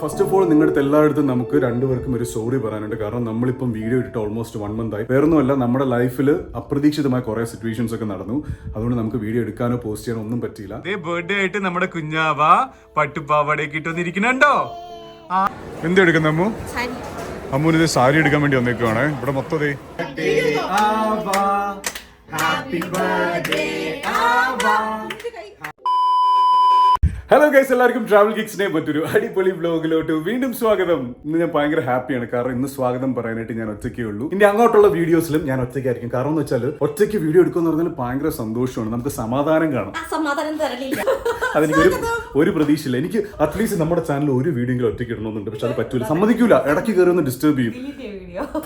First of all നിങ്ങളുടെ എല്ലായിടത്തും നമുക്ക് രണ്ടുപേർക്കും ഒരു സോറി പറയാനുണ്ട്. കാരണം നമ്മളിപ്പം വീഡിയോ ഇട്ടിട്ട് ഓൾമോസ്റ്റ് 1 month ആയി. വേറൊന്നുമല്ല, നമ്മുടെ ലൈഫിൽ അപ്രതീക്ഷിതമായ കുറെ സിറ്റുവേഷൻസ് ഒക്കെ നടന്നു. അതുകൊണ്ട് നമുക്ക് വീഡിയോ എടുക്കാനോ പോസ്റ്റ് ചെയ്യാനോ ഒന്നും പറ്റിയില്ല. ബർത്ത്ഡേ ആയിട്ട് നമ്മുടെ കുഞ്ഞാവ പട്ടുപാവാടയൊക്കെ ഇട്ടൊന്നിരിക്കണോ? എന്തെടുക്കുന്ന അമ്മു? അമ്മൂന് ഇത് സാരി എടുക്കാൻ വേണ്ടി വന്നേക്കുവാണ്. ഇവിടെ മൊത്തം ഹലോ ഗൈസ്, എല്ലാവർക്കും ട്രാവൽ ഗിക്സിനെ പറ്റൊരു അടിപൊളി വ്ലോഗിലോട്ട് വീണ്ടും സ്വാഗതം. ഇന്ന് ഞാൻ ഭയങ്കര ഹാപ്പിയാണ്. കാരണം ഇന്ന് സ്വാഗതം പറയാനായിട്ട് ഞാൻ ഒറ്റയ്ക്കേ ഉള്ളൂ. ഇനി അങ്ങോട്ടുള്ള വീഡിയോസിലും ഞാൻ ഒറ്റയ്ക്കായിരിക്കും. കാരണം എന്ന് വെച്ചാൽ ഒറ്റയ്ക്ക് വീഡിയോ എടുക്കുക എന്ന് പറഞ്ഞാൽ ഭയങ്കര സന്തോഷമാണ്. നമുക്ക് സമാധാനം കാണാം. അതെനിക്ക് ഒരു പ്രതീക്ഷയില്ല. എനിക്ക് അറ്റ്ലീസ്റ്റ് നമ്മുടെ ചാനലിൽ ഒരു വീഡിയോ ഒറ്റയ്ക്ക് ഇടണമെന്നുണ്ട്. പക്ഷെ അത് പറ്റൂല, സമ്മതിക്കൂല. ഇടയ്ക്ക് കയറി ഒന്ന് ഡിസ്റ്റർബ് ചെയ്യും.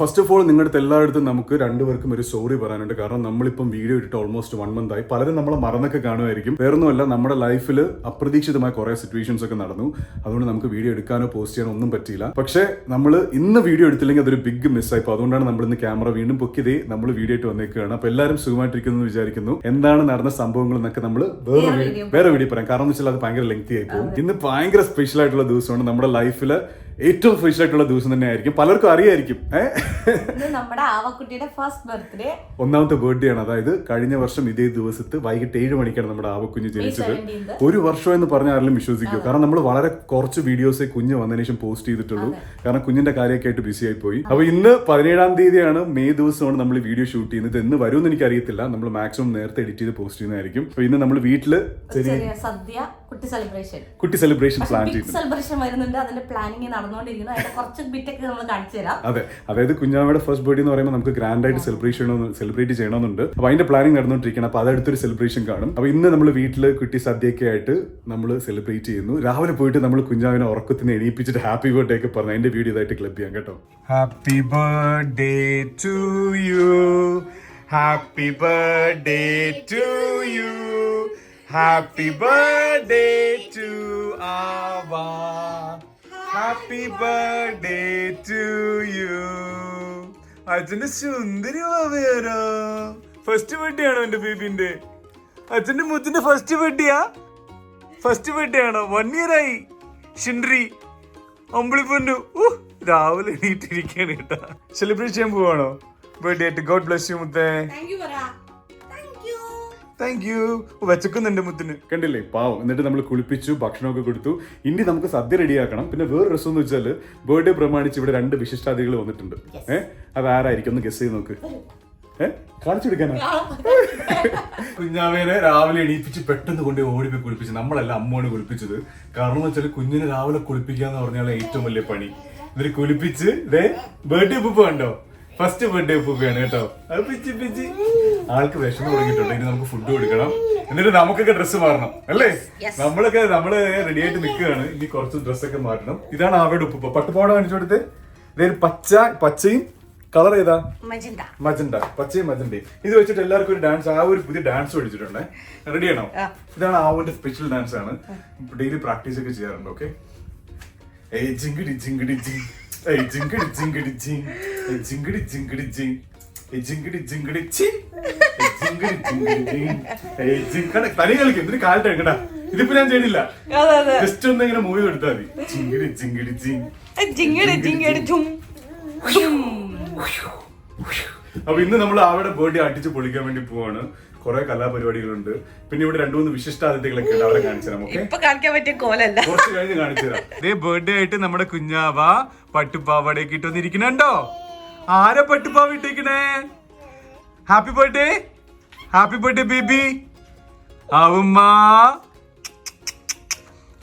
ഫസ്റ്റ് ഓഫ് ഓൾ നിങ്ങളുടെ എല്ലായിടത്തും നമുക്ക് രണ്ടുപേർക്കും ഒരു സോറി പറയാനുണ്ട്. കാരണം നമ്മളിപ്പം വീഡിയോ ഇട്ടിട്ട് ഓൾമോസ്റ്റ് 1 month ആയി. പലരും നമ്മളെ മറന്നൊക്കെ കാണുമായിരിക്കും. വേറൊന്നുമല്ല, നമ്മുടെ ലൈഫിൽ അപ്രതീക്ഷിതമായ കുറെ സിറ്റുവേഷൻസ് ഒക്കെ നടന്നു. അതുകൊണ്ട് നമുക്ക് വീഡിയോ എടുക്കാനോ പോസ്റ്റ് ചെയ്യാനോ ഒന്നും പറ്റിയില്ല. പക്ഷേ നമ്മൾ ഇന്ന് വീഡിയോ എടുത്തില്ലെങ്കിൽ അതൊരു ബിഗ് മിസ്സായി. അപ്പോൾ അതുകൊണ്ടാണ് നമ്മൾ ഇന്ന് ക്യാമറ വീണ്ടും പൊക്കിയതേ നമ്മൾ വീഡിയോ ആയിട്ട് വന്നേക്കുകയാണ്. അപ്പോൾ എല്ലാവരും സുഖമായിട്ടിരിക്കുന്നു എന്ന് വിചാരിക്കുന്നു. എന്താണ് നടന്ന സംഭവങ്ങൾ എന്നൊക്കെ നമ്മൾ വേറെ വീഡിയോ പറയാം. കാരണം എന്ന് വെച്ചാൽ അത് ഭയങ്കര ലെങ്തി ആയി പോകും. ഇന്ന് ഭയങ്കര സ്പെഷ്യൽ ആയിട്ടുള്ള ദിവസമാണ്. നമ്മുടെ ലൈഫില് ഏറ്റവും സ്പെഷ്യൽ ആയിട്ടുള്ള ദിവസം തന്നെ ആയിരിക്കും. പലർക്കും അറിയായിരിക്കും. നമ്മുടെ ആവക്കുട്ടിയുടെ ഫസ്റ്റ് ബർത്ത്ഡേ, ഒന്നാമത്തെ ബർത്ത്ഡേ ആണ്. അതായത് കഴിഞ്ഞ വർഷം ഇതേ ദിവസത്ത് വൈകിട്ട് 7 മണിക്കാണ് നമ്മുടെ ആവക്കുഞ്ഞ് ജനിച്ചത്. ഒരു വർഷം എന്ന് പറഞ്ഞാൽ ആരെങ്കിലും വിശ്വസിക്കും. കാരണം നമ്മൾ വളരെ കുറച്ച് വീഡിയോസേ കുഞ്ഞ് വന്നതിന് ശേഷം പോസ്റ്റ് ചെയ്തിട്ടുള്ളൂ. കാരണം കുഞ്ഞിന്റെ കാര്യമൊക്കെ ആയിട്ട് ബിസി ആയി പോയി. അപ്പൊ ഇന്ന് 17-ാം തീയതിയാണ്, മെയ് ദിവസമാണ് നമ്മൾ വീഡിയോ ഷൂട്ട് ചെയ്യുന്നത്. എന്ന് വരുമെന്ന് എനിക്ക് അറിയത്തില്ല. നമ്മൾ മാക്സിമം നേരത്തെ എഡിറ്റ് ചെയ്ത് പോസ്റ്റ് ചെയ്യുന്നതായിരിക്കും. അപ്പൊ ഇന്ന് നമ്മൾ വീട്ടില് സദ്യ കുട്ടി സെലിബ്രേഷൻ പ്ലാൻ ചെയ്യുന്നു. സെലിബ്രേഷൻ വരുന്നുണ്ട്. അതിന്റെ പ്ലാനിങ് നടന്നുകൊണ്ടിരിക്കുന്നു. അതിന്റെ കുറച്ച് ബിറ്റൊക്കെ നമ്മൾ കാണിച്ചു തരാം. അതെ, അതായത് കുഞ്ഞാമ്മയുടെ ഫസ്റ്റ് ബർത്ത്ഡേ എന്ന് പറയുമ്പോൾ നമുക്ക് ഗ്രാൻഡ് ആയിട്ട് സെലിബ്രേറ്റ് ചെയ്യണമെന്നുണ്ട്. അപ്പൊ അതിന്റെ പ്ലാനിങ് നടന്നുകൊണ്ടിരിക്കണം. അപ്പൊ അതടുത്തൊരു സെലിബ്രേഷൻ കാണും. അപ്പൊ ഇന്ന് നമ്മൾ വീട്ടില് കുട്ടി സദ്യയൊക്കെ ആയിട്ട് നമ്മൾ സെലിബ്രേറ്റ് ചെയ്യുന്നു. രാവിലെ പോയിട്ട് നമ്മൾ കുഞ്ഞാവിനെ ഉറക്കത്തിന് എണീപ്പിച്ചിട്ട് ഹാപ്പി ബർത്ത്ഡേ ഒക്കെ പറഞ്ഞു. അതിന്റെ വീഡിയോ ഇതായിട്ട് ക്ലിപ്പ് ചെയ്യാം കേട്ടോ. Happy birthday to you, happy birthday to you, happy birthday to ആവാ, ഹാപ്പി ബർത്ത്ഡേ ടു യു. അച്ഛന്റെ സുന്ദരി വേറോ ഫസ്റ്റ് ബർത്ത്ഡേ ആണോ എന്റെ ബേബിന്റെ? അച്ഛന്റെ മുത്തിന്റെ ഫസ്റ്റ് ബർത്ത്ഡേ ആണോ? 1 year ആയി. ഷിൻഡ്രി അമ്പിളിപ്പൊന്നു രാവിലെ എണീറ്റിരിക്കാണ് കേട്ടാ. സെലിബ്രേറ്റ് ചെയ്യാൻ പോവാണോ ബർത്ത്ഡേ ആയിട്ട്? ഗോഡ് ബ്ലെസ് യു മുത്തേ. Thank you. വെച്ചക്കുന്നുണ്ട് മുത്തിന്. കണ്ടില്ലേ പാവം. എന്നിട്ട് നമ്മൾ കുളിപ്പിച്ചു, ഭക്ഷണമൊക്കെ കൊടുത്തു. ഇനി നമുക്ക് സദ്യ റെഡിയാക്കണം. പിന്നെ വേറെ രസം എന്ന് വെച്ചാൽ ബർത്ത്ഡേ പ്രമാണിച്ച് ഇവിടെ 2 വിശിഷ്ടാതിഥികൾ വന്നിട്ടുണ്ട്. അത് ആരായിരിക്കും? ഒന്ന് ഗസ് ചെയ്ത് നോക്ക്. കാണിച്ചു കൊടുക്കാനാ? കുഞ്ഞാവേനെ രാവിലെ എണീപ്പിച്ച് പെട്ടെന്ന് കൊണ്ട് ഓടിപ്പോയി കുളിപ്പിച്ചു. നമ്മളല്ല, അമ്മയാണ് കുളിപ്പിച്ചത്. കാരണം എന്ന് വെച്ചാൽ കുഞ്ഞിനെ രാവിലെ കുളിപ്പിക്കുക എന്ന് പറഞ്ഞാൽ ഏറ്റവും വലിയ പണി. എന്നിട്ട് കുളിപ്പിച്ച് ബർത്ത്ഡേ ഉപ്പ് കണ്ടോ? ഫസ്റ്റ് ബർത്ത്ഡേ ഉപ്പയാണ് കേട്ടോ. അത് പിച്ചി പിച്ചി ആൾക്ക് വിഷമം തുടങ്ങിയിട്ടുണ്ട്. ഇനി നമുക്ക് ഫുഡ് കൊടുക്കണം. എന്നിട്ട് നമുക്കൊക്കെ ഡ്രസ്സ് മാറണം അല്ലേ? നമ്മള് റെഡി ആയിട്ട് നിൽക്കുകയാണ്. ഇനി കുറച്ച് ഡ്രസ്സൊക്കെ മാറ്റണം. ഇതാണ് അവരുടെ ഉപ്പ്. പട്ടുപാവാട കാണിച്ചു കൊടുത്ത്. ഇതൊരു പച്ചയും കളർ ഏതാ? മജന്ത. പച്ചയും മജന്തയും. ഇത് വെച്ചിട്ട് എല്ലാവർക്കും ഒരു ഡാൻസ്, ഒരു പുതിയ ഡാൻസ് പഠിച്ചിട്ടുണ്ട്. റെഡിയാണോ? ഇതാണ് ആവിന്റെ സ്പെഷ്യൽ ഡാൻസ് ആണ്. ഡെയിലി പ്രാക്ടീസ് ഒക്കെ ചെയ്യാറുണ്ട്. ഓക്കെ. ജിങ്കിടി ജിങ്കിടി ജിങ്, ജിങ്കിടി ജിങ്കിടി ജിങ്, ജിങ്കിടി ജിങ്കിടി ജിങ്, ജിങ്കിടി ജിങ്കിടി ജിങ്, ജിങ്കിടി ജിങ്കിടി ജിങ്. തനി കളിക്കും. എന്തിനു കാലത്ത് കേട്ടാ. ഇതിപ്പോ ഞാൻ ചെയ്തില്ല. ജസ്റ്റ് ഒന്ന് ഇങ്ങനെ മൂവി കൊടുത്താൽ മതി. ജിങ്കിടി ജിങ്കിടി ജിങ്. അപ്പൊ ഇന്ന് നമ്മൾ അവിടെ ബർത്ത്ഡേ അടിച്ച് പൊളിക്കാൻ വേണ്ടി പോവാണ്. കുറെ കലാപരിപാടികളുണ്ട്. പിന്നെ ഇവിടെ 2-3 വിശിഷ്ടാതിഥികളൊക്കെ ഉണ്ട്. അവരെ കാണിച്ചു തരാം. കുറച്ച് കഴിഞ്ഞ് കാണിച്ചു തരാം. ഇതേ ബർത്ത്ഡേ ആയിട്ട് നമ്മുടെ കുഞ്ഞാവ പട്ടുപാവാടയൊക്കെ ഇട്ടൊന്നിരിക്കണോ? ആരാ പട്ടുപാവ ഇട്ടേക്കണേ? Happy birthday baby. ആവുമ്മ.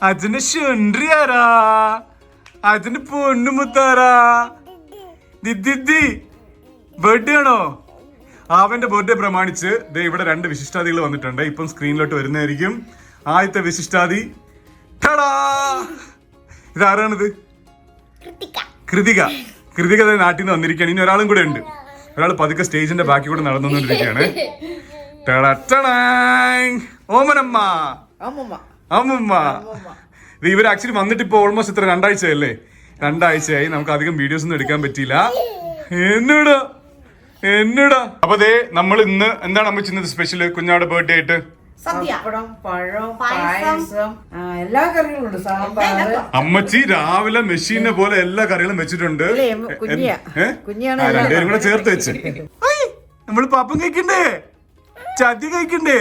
അച്ഛന്റെ ഷുണ്ട്രി ആരാ? അച്ഛന്റെ പൊണ്ണുമുത്താരാ? ദിദ്ദി ബർത്ത്ഡേ ആണോ? അവന്റെ ബർത്ത്ഡേ പ്രമാണിച്ച് ഇവിടെ 2 വിശിഷ്ടാദികൾ വന്നിട്ടുണ്ട്. ഇപ്പം സ്ക്രീനിലോട്ട് വരുന്നതായിരിക്കും. ആദ്യത്തെ വിശിഷ്ടാദി ഇതാരാണിത്? കൃതിക നാട്ടിൽ നിന്ന് വന്നിരിക്കുകയാണ്. ഇനി ഒരാളും കൂടെ ഉണ്ട്. ഒരാൾ പതുക്കെ സ്റ്റേജിന്റെ ബാക്കി കൂടെ നടന്നുകൊണ്ടിരിക്കുകയാണ്. ഓമനമ്മ അമ്മുമ്മ. ഇവർ ആക്ച്വലി വന്നിട്ട് ഇപ്പൊ ഓൾമോസ്റ്റ് ഇത്ര 2 ആഴ്ചയല്ലേ? 2 ആഴ്ചയായി. നമുക്ക് അധികം വീഡിയോസ് ഒന്നും എടുക്കാൻ പറ്റിയില്ല. എന്നോടാ. അപ്പൊ നമ്മൾ ഇന്ന് എന്താണ് അമ്മ ചെയ്യുന്നത് സ്പെഷ്യൽ കുഞ്ഞാവിടെ ബർത്ത്ഡേ ആയിട്ട്? സദ്യ പപ്പടം പഴം പായസം. പായസം എല്ലാ കറികളും ഉണ്ട്. സാമ്പാർ. അമ്മച്ചി രാവിലെ മെഷീനെ പോലെ എല്ലാ കറികളും വെച്ചിട്ടുണ്ട്. അല്ലേ, കുഞ്ഞിയാ. കുഞ്ഞിയാണ് ആ, രണ്ടുപേരും കൂടെ ചേർത്ത് വെച്ച്. നമ്മള് പാപ്പം കഴിക്കണ്ടേ? ചതി കഴിക്കണ്ടേ?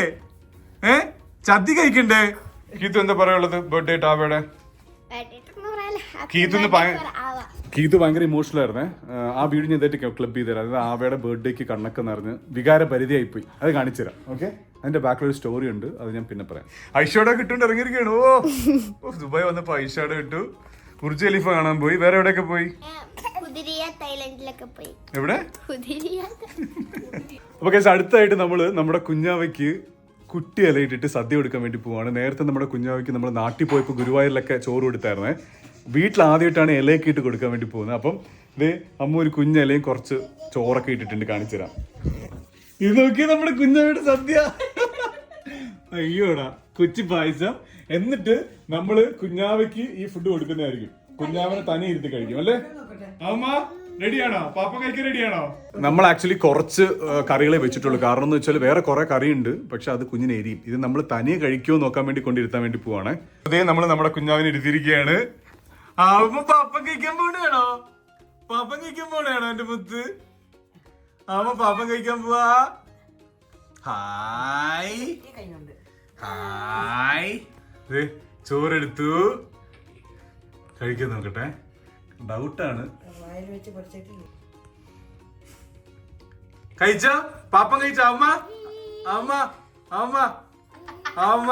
ചതി കഴിക്കണ്ടേ? കീത്തു എന്താ പറയാനുള്ളത്? ബർത്ത്ഡേ ടാവയുടെ കീത്തു ഭയങ്കര ഇമോഷണൽ ആയിരുന്നേ. ആ വീഡിയോ ഞാൻ ഇതായിട്ട് ക്ലബ് ചെയ്ത് തരാം. അതായത് ആവയുടെ ബർത്ത്ഡേക്ക് കണ്ണൊക്കെ നിറഞ്ഞ് വികാര പരിധിയായി പോയി. അത് കാണിച്ചു തരാം. ഓക്കെ, അതിന്റെ ബാക്കിലൊരു സ്റ്റോറി ഉണ്ട്, അത് ഞാൻ പിന്നെ പറയാം. ഐഷാഡോ കിട്ടുകൊണ്ട് ഇറങ്ങിയിരിക്കുകയാണ്. ഓ, ദുബായ് വന്നപ്പോ ഐഷാഡോ കിട്ടു. ബുർജ് ഖലീഫ കാണാൻ പോയി. വേറെ എവിടെയൊക്കെ പോയി? എവിടെ? അപ്പൊ കേസ് അടുത്തായിട്ട് നമ്മള് നമ്മുടെ കുഞ്ഞാവയ്ക്ക് കുട്ടി ഇലയിട്ടിട്ട് സദ്യ കൊടുക്കാൻ വേണ്ടി പോവാണ്. നേരത്തെ നമ്മുടെ കുഞ്ഞാവയ്ക്ക് നമ്മൾ നാട്ടിൽ പോയപ്പോൾ ഗുരുവായൂരിലൊക്കെ ചോറ് കൊടുത്തായിരുന്നേ. വീട്ടിൽ ആദ്യമായിട്ടാണ് ഇലയൊക്കെ ഇട്ട് കൊടുക്കാൻ വേണ്ടി പോകുന്നത്. അപ്പം ഇത് അമ്മ ഒരു കുഞ്ഞിലയും കുറച്ച് ചോറൊക്കെ ഇട്ടിട്ടുണ്ട്, കാണിച്ചു തരാം. ഇത് നോക്കി നമ്മുടെ കുഞ്ഞാവയുടെ സദ്യ. അയ്യോടാ, കൊച്ചി പായസം. എന്നിട്ട് നമ്മള് കുഞ്ഞാവയ്ക്ക് ഈ ഫുഡ് കൊടുക്കുന്നതായിരിക്കും. കുഞ്ഞാവനെ തനി ഇരുത്തി കഴിക്കും അല്ലേ അമ്മ? റെഡിയാണോ? പാപ്പ കഴിക്കാൻ റെഡിയാണോ? നമ്മൾ ആക്ച്വലി കുറച്ച് കറികളെ വെച്ചിട്ടുള്ളൂ. കാരണം എന്ന് വെച്ചാൽ വേറെ കുറെ കറിയുണ്ട്, പക്ഷെ അത് കുഞ്ഞിനെ എരിയും. ഇത് നമ്മൾ തനിയെ കഴിക്കുമോ നോക്കാൻ വേണ്ടി കൊണ്ടിരുത്താൻ വേണ്ടി പോവാണ്. അതേ നമ്മൾ നമ്മുടെ കുഞ്ഞാവിനെ ഇരുത്തിയിരിക്കുകയാണ്. പാപ്പം കഴിക്കാൻ പോണേണോ? പാപ്പം കഴിക്കാൻ പോണേണോ എന്റെ മുത്ത്? പാപ്പം കഴിക്കാൻ പോവാ. Hi hi. ചോറെടുത്തു, കഴിക്കാൻ നോക്കട്ടെ. ഡൗട്ടാണ്. കഴിച്ച പാപ്പം കഴിച്ച അമ്മ അമ്മ അമ്മ അമ്മ.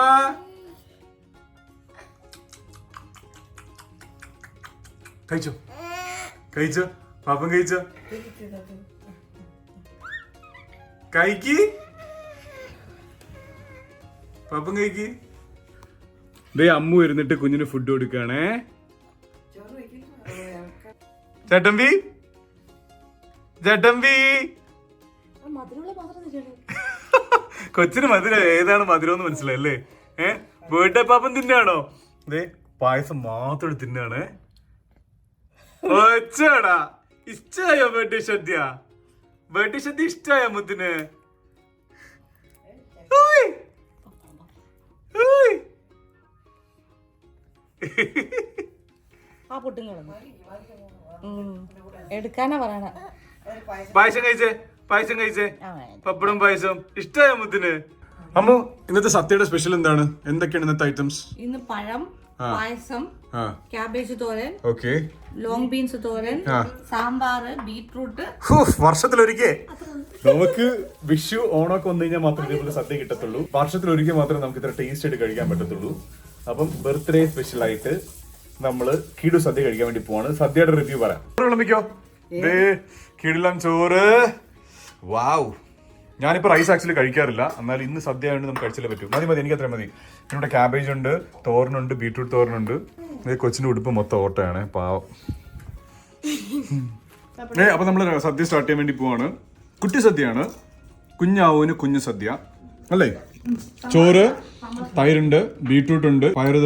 കഴിച്ചോ കഴിച്ചോ പാപ്പം കഴിച്ചോ? കഴിക്ക് പാപ്പം കഴിക്ക്. ദേ അമ്മു ഇരുന്നിട്ട് കുഞ്ഞിന് ഫുഡ് കൊടുക്കാണേ. ചേട്ടമ്പി ചേട്ടമ്പി. കൊച്ചിന് മധുരം ഏതാണ് മധുരം എന്ന് മനസ്സിലായല്ലേ? ബർത്ത്ഡേ പാപ്പം തിന്നാണോ? ദേ പായസം മാത്രം തിന്നാണേ. ഒച്ചാടാ, ഇഷ്ടായോ ബർത്ത്ഡേ സദ്യ? ബർത്ത്ഡേ സദ്യ ഇഷ്ടായോ മുത്തിന്? ആ പൊട്ടും എടുക്കാനാ പറയണ. പായസം കഴിച്ചേ, പായസം കഴിച്ചേ. പപ്പടം പായസം ഇഷ്ടായോ മുത്തിന്? അമ്മു, ഇന്നത്തെ സദ്യയുടെ സ്പെഷ്യൽ എന്താണ്? എന്തൊക്കെയാണ് ഇന്നത്തെ ഐറ്റംസ്? ഇന്ന് പഴം, പായസം, ക്യാബേജ് തോരൻ, ഓക്കെ, ലോങ് ബീൻസ് തോരൻ, സാമ്പാർ, ബീട്രൂട്ട്. വർഷത്തിലൊരിക്കൽ നമുക്ക് വിഷു ഓണമൊക്കെ വന്നു കഴിഞ്ഞാൽ മാത്രമേ ഇതേപോലെ സദ്യ കിട്ടത്തുള്ളൂ. വർഷത്തിലൊരിക്കൽ മാത്രമേ നമുക്ക് ഇത്ര ടേസ്റ്റ് ആയിട്ട് കഴിക്കാൻ പറ്റത്തുള്ളൂ. അപ്പം ബർത്ത്ഡേ സ്പെഷ്യൽ ആയിട്ട് നമ്മള് കീടു സദ്യ കഴിക്കാൻ വേണ്ടി പോവാണ്. സദ്യയുടെ റിവ്യൂ പറയാം. വിളമ്പിക്കോ. കീടിലം ചോറ്. വാവ്. ഞാനിപ്പോ റൈസ് ആക്ച്വലി കഴിക്കാറില്ല, എന്നാൽ ഇന്ന് സദ്യ ആയതുകൊണ്ട് നമുക്ക് കഴിച്ചാലേ പറ്റൂ. മതി മതി, എനിക്ക് അത്രയും മതി. പിന്നെ ക്യാബേജ് ഉണ്ട്, തോരനുണ്ട്, ബീട്രൂട്ട് തോരനുണ്ട്. കൊച്ചിന്റെ ഉടുപ്പ് മൊത്തം ഓട്ടയാണ്, പാവം. അപ്പൊ നമ്മള് സദ്യ സ്റ്റാർട്ട് ചെയ്യാൻ വേണ്ടി പോവാണ്. കുട്ടി സദ്യയാണ്. കുഞ്ഞാവൂന് കുഞ്ഞു സദ്യ അല്ലേ? ചോറ്, തൈരുണ്ട്, ബീട്രൂട്ട് ഉണ്ട്, പയറ്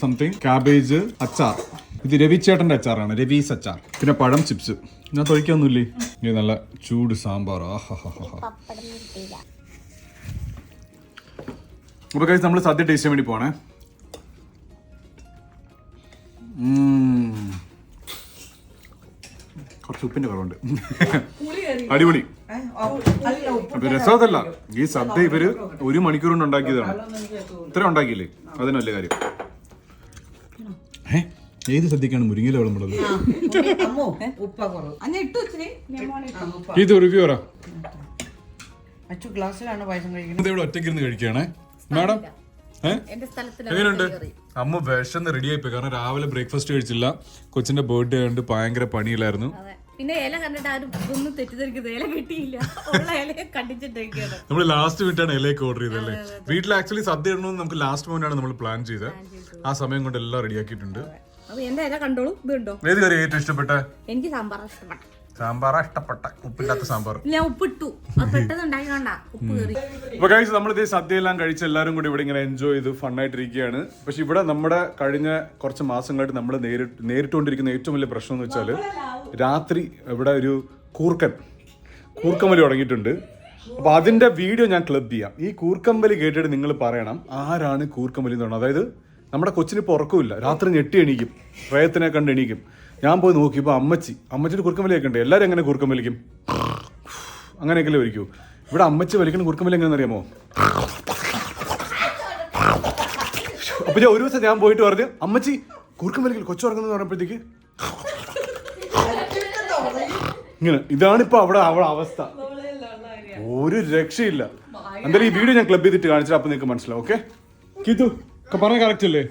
സംതിങ്, ക്യാബേജ്, അച്ചാർ. ഇത് രവിച്ചേട്ടന്റെ അച്ചാറാണ്, രവീസ് അച്ചാർ. പിന്നെ പഴം, ചിപ്സ്. ഞാൻ തൊഴിക്കൊന്നുമില്ലേ? ഇത് നല്ല ചൂട് സാമ്പാർ. അപ്പൊ കഴിച്ച് നമ്മള് സദ്യ ടേസ്റ്റ് ചെയ്യാൻ വേണ്ടി പോണേ. കുറച്ച് ഉപ്പിന്റെ കുറവുണ്ട്. അടിപൊളി. അപ്പൊ രസമല്ല, ഈ സദ്യ ഇവര് 1 മണിക്കൂർ കൊണ്ട് ഉണ്ടാക്കിയതാണ്. ഇത്ര ഉണ്ടാക്കിയില്ലേ, അതിന് വലിയ കാര്യം. ഏത് സദ്യക്കാണ് മുരിങ്ങയില വിളമ്പുള്ളത്? ഇത് റിവ്യൂ പറ. ഒറ്റയ്ക്കിരുന്ന് കഴിക്കുകയാണേ മാഡം. എങ്ങനെയുണ്ട്? അമ്മ വിശന്ന് റെഡി ആയിപ്പോയി. കാരണം രാവിലെ ബ്രേക്ക്ഫാസ്റ്റ് കഴിച്ചില്ല. കൊച്ചിന്റെ ബർത്ത്ഡേ ആയതുകൊണ്ട് ഭയങ്കര പണിയിലായിരുന്നു. പിന്നെ ഇല കണ്ടിട്ട് ആരും ഒന്നും തെറ്റിദ്ധരിക്കുന്നത്, ഇല കിട്ടിയില്ല, ഉള്ള ഇലയെ കണ്ടിച്ചിട്ടൊക്കെയാണ്. നമ്മൾ ലാസ്റ്റ് മിനിറ്റാണ് ഇലയൊക്കെ ഓർഡർ ചെയ്തല്ലേ. വീട്ടിൽ ആക്ച്വലി സദ്യ ഇടണമെന്ന് നമുക്ക് ലാസ്റ്റ് മൊമെന്റ് ആണ് നമ്മൾ പ്ലാൻ ചെയ്തത്. ആ സമയം കൊണ്ട് എല്ലാം റെഡിയാക്കിയിട്ടുണ്ട്. എന്റെ ഇല കണ്ടോളൂ. ഇതുണ്ടോ? ഏത് കറി ഏറ്റവും ഇഷ്ടപ്പെട്ട? എനിക്ക് സാമ്പാർ ഇഷ്ടപ്പെട്ട. സാമ്പാറാ ഇഷ്ടപ്പെട്ട? ഉപ്പില്ലാത്ത സാമ്പാർ. ഞാൻ ഉപ്പിട്ടു, പെട്ടെന്ന് ഉണ്ടാക്കിക്കൊണ്ടാ ഉപ്പ് കയറി. അപ്പൊ കഴിച്ച് നമ്മളിത് സദ്യ എല്ലാം കഴിച്ച് എല്ലാവരും കൂടി ഇവിടെ ഇങ്ങനെ എൻജോയ് ചെയ്ത് ഫണ്ണായിട്ടിരിക്കുകയാണ്. പക്ഷെ ഇവിടെ നമ്മുടെ കഴിഞ്ഞ കുറച്ച് മാസങ്ങളായിട്ട് നമ്മൾ നേരിട്ടുകൊണ്ടിരിക്കുന്ന ഏറ്റവും വലിയ പ്രശ്നം എന്ന് വെച്ചാൽ രാത്രി ഇവിടെ ഒരു കൂർക്കൻ വലി തുടങ്ങിയിട്ടുണ്ട്. അപ്പൊ അതിന്റെ വീഡിയോ ഞാൻ ക്ലബ് ചെയ്യാം. ഈ കൂർക്കമ്പലി കേട്ടിട്ട് നിങ്ങൾ പറയണം ആരാണ് കൂർക്കമ്പലി എന്ന് പറഞ്ഞത്. അതായത് നമ്മുടെ കൊച്ചിന് ഇപ്പോൾ ഉറക്കമില്ല, രാത്രി ഞെട്ടി എണീക്കും, പ്രയത്തിനെ കണ്ട് എണീക്കും. ഞാൻ പോയി നോക്കിയപ്പോൾ അമ്മച്ചിയുടെ കൂർക്കമ്പലിയൊക്കെ ഉണ്ട്. എല്ലാവരും എങ്ങനെ കൂർക്കം വലിക്കും? അങ്ങനെയൊക്കെയല്ലേ വലിക്കൂ. ഇവിടെ അമ്മച്ചി വലിക്കുന്ന കൂർക്കമ്പലി എങ്ങനെയാണെന്ന് അറിയാമോ? അപ്പൊ ഞാൻ ഒരു ദിവസം ഞാൻ പോയിട്ട് പറഞ്ഞു, അമ്മച്ചി കൂർക്കം വലിക്കൽ കൊച്ചു ഉറങ്ങുന്നത് പറഞ്ഞപ്പോഴത്തേക്ക് ഇങ്ങനെ. ഇതാണിപ്പോ അവിടെ അവസ്ഥ, ഒരു രക്ഷയില്ല. എന്തായാലും ഈ വീഡിയോ ഞാൻ ക്ലബ് ചെയ്തിട്ട് കാണിച്ചാൽ അപ്പൊ നിങ്ങൾക്ക് മനസ്സിലാവും. ഓക്കെ കീത്തു പറഞ്ഞ കറക്റ്റ് അല്ലേ?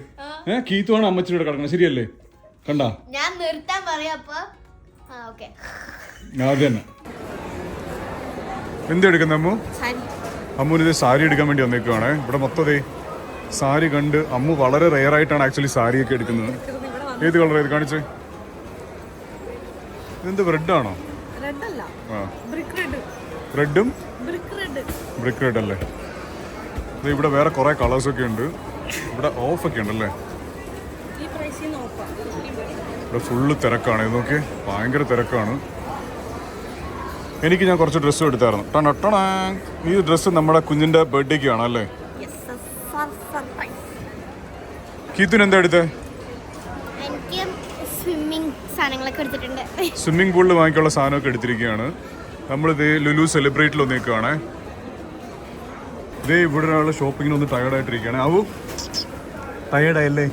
കീത്തു ആണ് അമ്മച്ചിയുടെ കിടക്കണം, ശരിയല്ലേ? കണ്ടാ ഞാൻ നിർത്താൻ പറയാ. അപ്പൊ അത് തന്നെ. എന്തെടുക്കുന്ന അമ്മു? അമ്മുവിന് സാരി എടുക്കാൻ വേണ്ടി വന്നേക്കുവാണ്. ഇവിടെ മൊത്തതേ സാരി കണ്ട് അമ്മു വളരെ റെയർ ആയിട്ടാണ് ആക്ച്വലി സാരിയൊക്കെ എടുക്കുന്നത്. ഏത് കളർ ഏത് കാണിച്ചേ? ഇതെന്ത് ബ്രെഡ് ആണോ? റെഡും ബ്രിക്ക് റെഡ് അല്ലേ? ഇവിടെ വേറെ കുറെ കളേഴ്സ് ഒക്കെ ഉണ്ട്. ഇവിടെ ഓഫ് ഒക്കെ ഉണ്ടല്ലേ? ഇവിടെ ഫുള്ള് തിരക്കാണ്. ഇത് നോക്കി, ഭയങ്കര തിരക്കാണ്. ഞാൻ കുറച്ച് ഡ്രസ്സും എടുത്തായിരുന്നു. ഈ ഡ്രസ്സ് നമ്മുടെ കുഞ്ഞിന്റെ ബർത്ത്ഡേക്ക് ആണ് അല്ലേ? കീത്തുന് എന്താ എടുത്തേ? എനിക്ക് സാധനങ്ങളൊക്കെ എടുത്തിട്ടുണ്ട്. സ്വിമ്മിംഗ് പൂളിൽ വാങ്ങിക്കാനുള്ള സാധനമൊക്കെ എടുത്തിരിക്കുകയാണ്. നമ്മളിത് ലുലു സെലിബ്രേറ്റിൽ വന്നേക്കുവാണ്. ഇതേ ഇവിടെ ഒരാൾ ഷോപ്പിങ്ങിന് ഒന്ന് ടയേർഡായിട്ടിരിക്കുകയാണ്. അവു ടയേർഡായല്ലേ?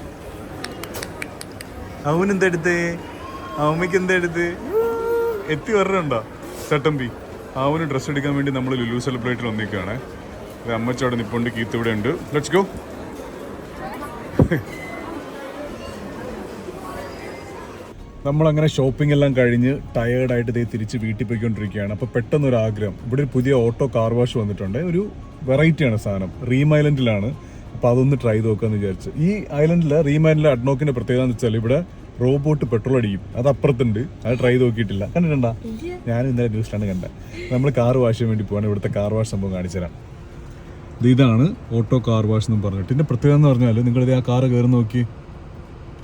അവനെന്താ എടുത്തേ? അവമ്മയ്ക്ക് എന്താ എടുത്ത്? എത്തി വരണുണ്ടോ ചട്ടമ്പി? അവന് ഡ്രസ്സ് എടുക്കാൻ വേണ്ടി നമ്മൾ ലുലു സെലിബ്രേറ്റിൽ വന്നേക്കുകയാണ്. അമ്മച്ചോടെ നിപ്പുണ്ട്, കീത്ത് ഇവിടെ ഉണ്ട്. Let's go. നമ്മളങ്ങനെ ഷോപ്പിംഗ് എല്ലാം കഴിഞ്ഞ് ടയേർഡായിട്ട് ഇതേ തിരിച്ച് വീട്ടിൽ പോയിക്കൊണ്ടിരിക്കുകയാണ്. അപ്പോൾ പെട്ടെന്നൊരു ആഗ്രഹം, ഇവിടെ ഒരു പുതിയ ഓട്ടോ കാർ വാഷ് വന്നിട്ടുണ്ട്. ഒരു വെറൈറ്റിയാണ് സാധനം, റീം ഐലൻഡിലാണ്. അപ്പോൾ അതൊന്ന് ട്രൈ ചെയ്ത് നോക്കാമെന്ന് വിചാരിച്ചു. ഈ ഐലൻഡിൽ റീം ഐലൻഡിലെ അഡ്നോക്കിൻ്റെ പ്രത്യേകത എന്ന് വെച്ചാൽ ഇവിടെ റോബോട്ട് പെട്രോൾ അടിക്കും. അത് അപ്പുറത്തുണ്ട്, അത് ട്രൈ ചെയ്ത് നോക്കിയിട്ടില്ല. കണ്ടിട്ടുണ്ടാ? ഞാനും ഇന്നലെ ന്യൂസിലാണ് കണ്ടത്. നമ്മൾ കാർ വാഷ് ചെയ്യാൻ വേണ്ടി പോവാണ്. ഇവിടുത്തെ കാർ വാഷ് സംഭവം കാണിച്ചുതരാം. ഇതാണ് ഓട്ടോ കാർ വാഷ് എന്ന് പറഞ്ഞിട്ട്. ഇതിൻ്റെ പ്രത്യേകത എന്ന് പറഞ്ഞാൽ നിങ്ങളിത് ആ കാറ് കയറി നോക്കി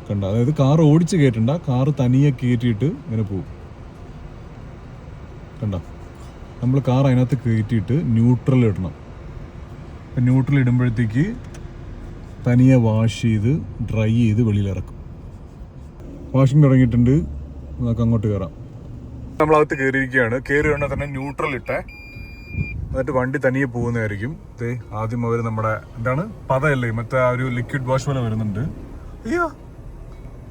കണ്ട. അതായത് കാർ ഓടിച്ച് കയറ്റണ്ട, കാറ് തനിയെ കയറ്റിയിട്ട് ഇങ്ങനെ പോകും. കണ്ട, നമ്മൾ കാർ അതിനകത്ത് കയറ്റിയിട്ട് ന്യൂട്രൽ ഇടണം. അപ്പം ന്യൂട്രൽ ഇടുമ്പോഴത്തേക്ക് തനിയെ വാഷ് ചെയ്ത് ഡ്രൈ ചെയ്ത് വെളിയിലിറക്കും. വാഷിംഗ് തുടങ്ങിയിട്ടുണ്ട്. നമുക്ക് അങ്ങോട്ട് കയറാം. നമ്മളകത്ത് കയറിയിരിക്കുകയാണ്. കയറി ഉടനെ തന്നെ ന്യൂട്രൽ ഇട്ടേ, എന്നിട്ട് വണ്ടി തനിയെ പോകുന്നതായിരിക്കും. ആദ്യം അവർ നമ്മുടെ എന്താണ് പതയല്ലേ, മറ്റേ ആ ഒരു ലിക്വിഡ് വാഷ് പോലെ വരുന്നുണ്ട്. അയ്യോ,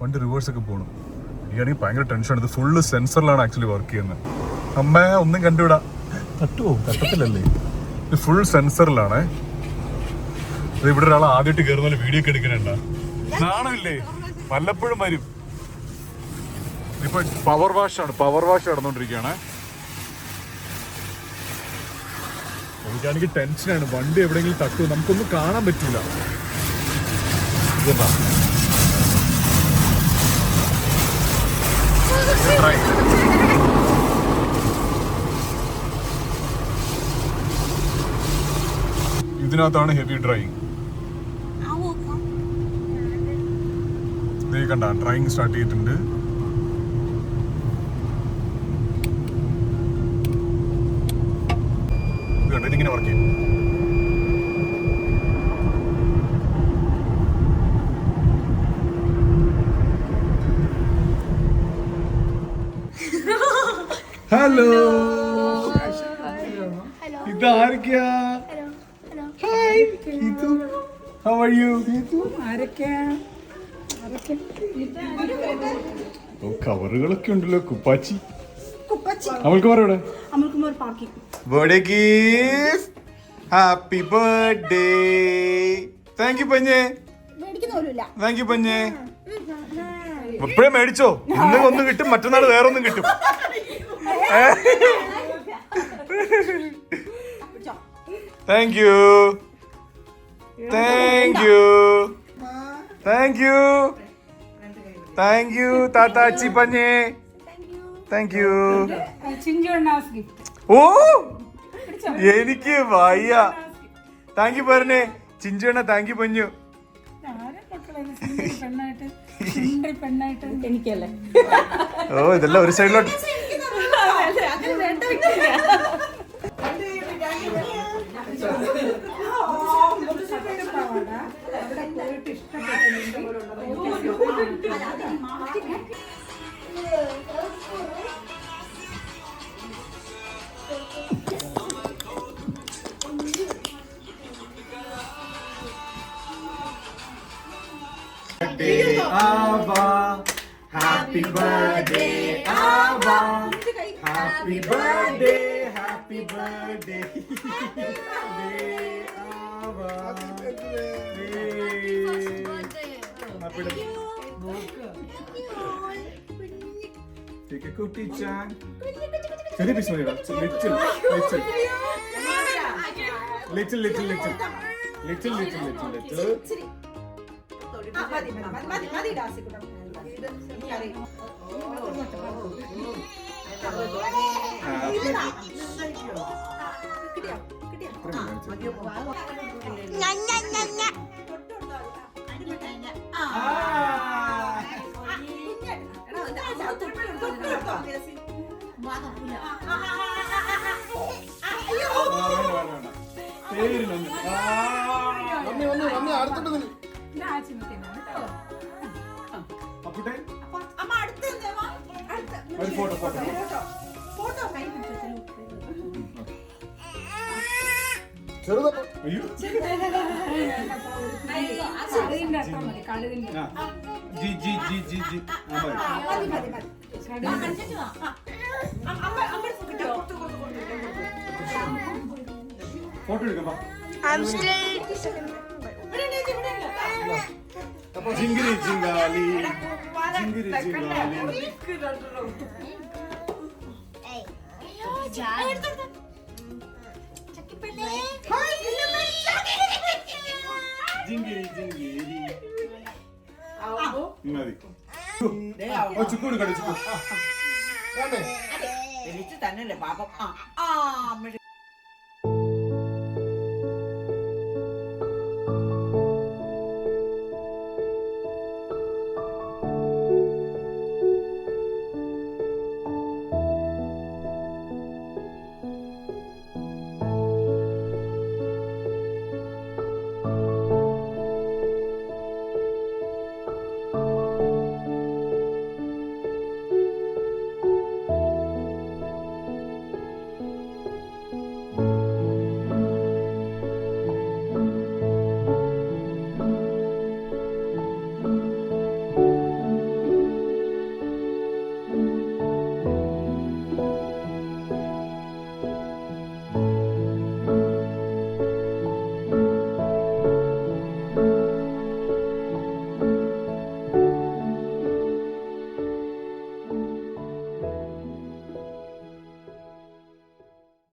വണ്ടി റിവേഴ്സ് ഒക്കെ പോകണം. എനിക്കാണെങ്കിൽ ഭയങ്കര ടെൻഷൻ. ഇത് ഫുള്ള് സെൻസറിലാണ് ആക്ച്വലി വർക്ക് ചെയ്യുന്നത്. അമ്മ ഒന്നും കണ്ടുവിടാ, തട്ടുവോ? തട്ടത്തില്ലല്ലേ, ഇത് ഫുൾ സെൻസറിലാണേ. ഇത് ഇവിടെ ഒരാൾ ആദ്യമായിട്ട് കയറുന്ന വീഡിയോ ഒക്കെ എടുക്കണുണ്ട. നാണമില്ലേ? വല്ലപ്പോഴും വരും. ഇപ്പൊ പവർ വാഷ് നടന്നുകൊണ്ടിരിക്കുകയാണ്. എനിക്കാണെങ്കിൽ ടെൻഷനാണ്, വണ്ടി എവിടെയെങ്കിലും തട്ടുമോ, നമുക്കൊന്നും കാണാൻ പറ്റൂല. ഇതെന്താ ഇതിനകത്താണ് ഹെവി ഡ്രൈയിങ്. ഇതേ കണ്ട, ഡ്രൈയിങ് സ്റ്റാർട്ട് ചെയ്തിട്ടുണ്ട്. ഇതിങ്ങനെ വർക്ക് ചെയ്യും. ഹലോ, ഇതാരൊക്കെയാ? Hi Geethu, how are you? കവറുകളൊക്കെ ഉണ്ടല്ലോ. കുപ്പാച്ചി അവൾക്ക് പറയൂടെ? Birthday gift, happy birthday. Thank you പഞ്ഞേ, താങ്ക് യു പഞ്ഞേ. എപ്പോഴും മേടിച്ചോ, ഇന്ന് ഒന്ന് കിട്ടും, മറ്റന്നാൾ വേറൊന്നും കിട്ടും. Thank you, thank you, thank you, thank you താത്താച്ചി പഞ്ഞേ, താങ്ക് യു. ഓ എനിക്ക് വയ്യ. താങ്ക് യു പറഞ്ഞേ ചിഞ്ചുണ്ണ, താങ്ക് യു പഞ്ഞു. എനിക്കല്ലേ? ഓ ഇതെല്ലാം ഒരു സൈഡിലോട്ട്. Happy birthday, Ava. Happy birthday, happy birthday. Ava. Take a cookie, Chan. ചെറിയ പീസ് മതിയോ? ലിറ്റിൽ ഒരു ഫോട്ടോ അയ്യോ G G G G G photo എടുക്കാം ജിങ്കിരി ജിങ്കാലി ജിങ്കിരി ജിങ്കാലി ജിങ്കിരി ജിങ്കിരി മതി ചുക്കൂട് കടി ചുക്കു എനിക്ക് തന്നെ പാപം